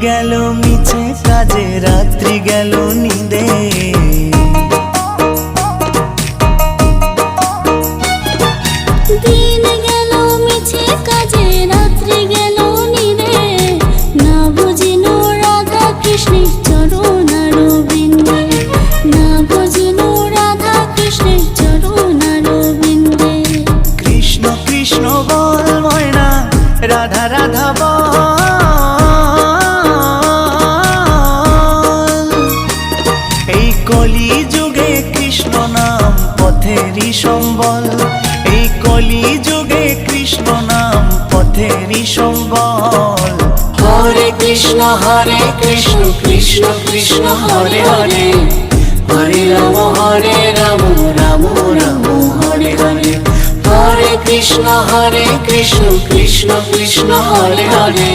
গেল মিছে কাজে, রাত্রি গেল নিদে। দিন গেল মিছে কাজে, রাত্রি গেল নিদে। না বুঝিনু রাধা কৃষ্ণের চরণারবিন্দে, না বুঝিনু রাধা কৃষ্ণের চরণারবিন্দে। কৃষ্ণ কৃষ্ণ বল ময়না, রাধা রাধা বল। এই কলি যুগে কৃষ্ণ নাম পথেরই সম্বল, এই কলি যুগে কৃষ্ণ নাম পথেরই সম্বল। হরে কৃষ্ণ কৃষ্ণ কৃষ্ণ হরে হরে, হরে রাম রাম রাম হরে হরে। হরে কৃষ্ণ কৃষ্ণ কৃষ্ণ হরে হরে।